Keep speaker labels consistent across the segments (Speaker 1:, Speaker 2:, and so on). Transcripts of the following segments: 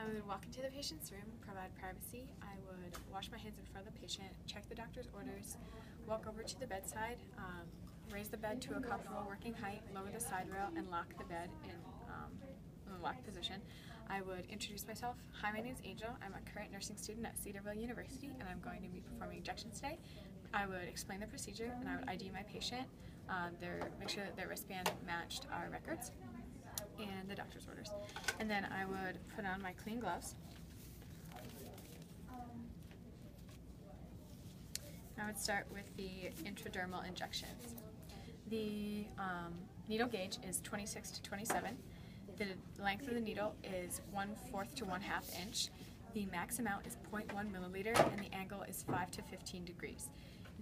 Speaker 1: I would walk into the patient's room, provide privacy. I would wash my hands in front of the patient, check the doctor's orders, walk over to the bedside, raise the bed to a comfortable working height, lower the side rail, and lock the bed in the locked position. I would introduce myself. Hi, my name is Angel. I'm a current nursing student at Cedarville University, and I'm going to be performing injections today. I would explain the procedure, and I would ID my patient, make sure that their wristband matched our records and the doctor's orders. And then I would put on my clean gloves. I would start with the intradermal injections. The needle gauge is 26 to 27. The length of the needle is 1/4 to 1/2 inch. The max amount is 0.1 milliliter, and the angle is 5 to 15 degrees.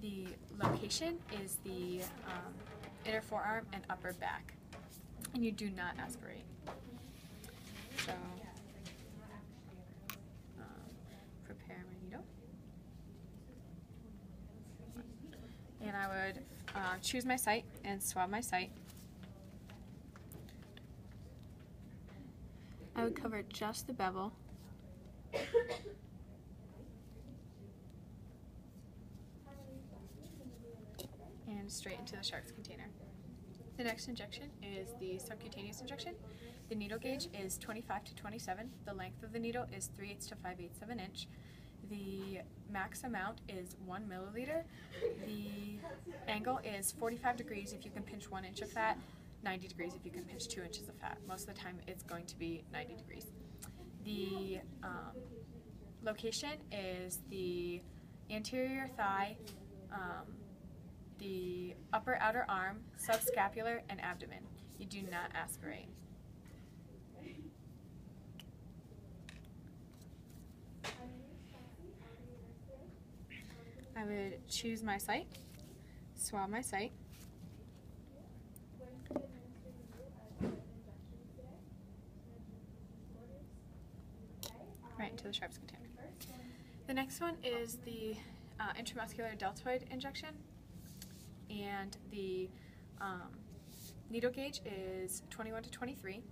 Speaker 1: The location is the inner forearm and upper back, and you do not aspirate. So, prepare my needle. And I would choose my site and swab my site. I would cover just the bevel. And straight into the sharps container. The next injection is the subcutaneous injection. The needle gauge is 25 to 27. The length of the needle is 3/8 to 5/8 of an inch. The max amount is 1 milliliter. The angle is 45 degrees if you can pinch 1 inch of fat, 90 degrees if you can pinch 2 inches of fat. Most of the time it's going to be 90 degrees. The location is the anterior thigh, the upper outer arm, subscapular, and abdomen. You do not aspirate. I would choose my site, swab my site, right into the sharps container. The next one is the intramuscular deltoid injection, and the needle gauge is 21 to 23.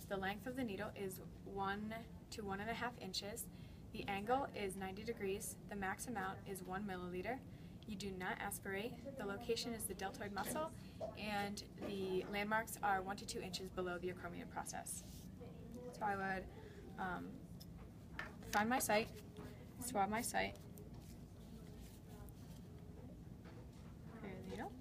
Speaker 1: The length of the needle is 1 to 1.5 inches. The angle is 90 degrees. The max amount is 1 milliliter. You do not aspirate. The location is the deltoid muscle, and the landmarks are 1 to 2 inches below the acromion process. So I would find my site, swab my site, prepare the needle,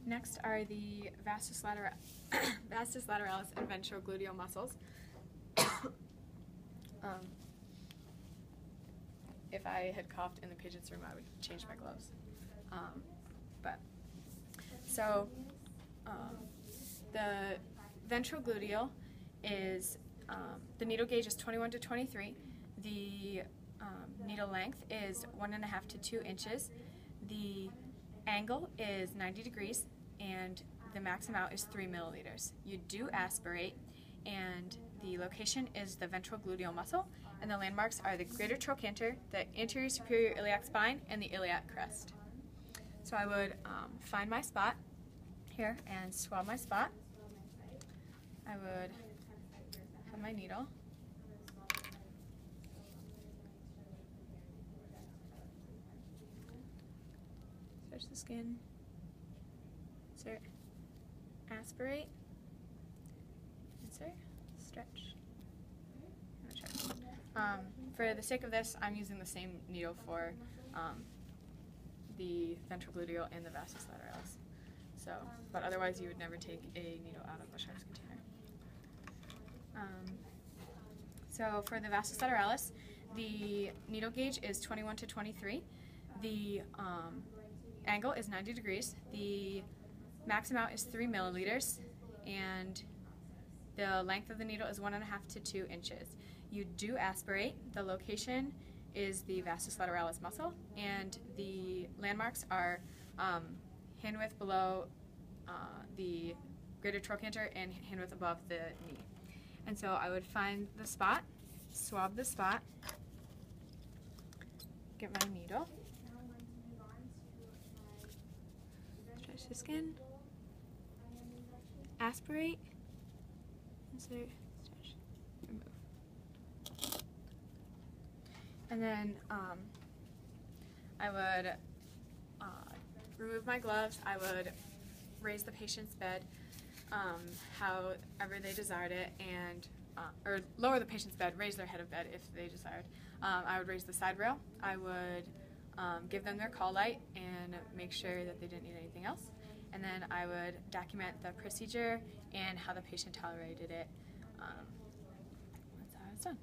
Speaker 1: next are the vastus lateralis and ventrogluteal muscles. If I had coughed in the patient's room, I would change my gloves. The ventrogluteal is, the needle gauge is 21 to 23. The needle length is 1.5 to 2 inches. The angle is 90 degrees, and the max amount is 3 milliliters. You do aspirate, and the location is the ventrogluteal muscle, and the landmarks are the greater trochanter, the anterior superior iliac spine, and the iliac crest. So I would find my spot here and swab my spot. I would have my needle. Stretch the skin. Insert. Aspirate. Insert. Stretch. For the sake of this, I'm using the same needle for the ventrogluteal and the vastus lateralis. So, but otherwise you would never take a needle out of the sharps container. So for the vastus lateralis, the needle gauge is 21 to 23. The angle is 90 degrees. The max amount is 3 milliliters, and the length of the needle is 1.5 to 2 inches. You do aspirate. The location is the vastus lateralis muscle, and the landmarks are hand width below the greater trochanter and hand width above the knee. And so I would find the spot, swab the spot, get my needle, touch the skin, aspirate, insert, stretch, remove. And then I would remove my gloves. I would raise the patient's bed however they desired it, and or lower the patient's bed, raise their head of bed if they desired. I would raise the side rail. I would give them their call light and make sure that they didn't need anything else. And then I would document the procedure and how the patient tolerated it. That's how it's done.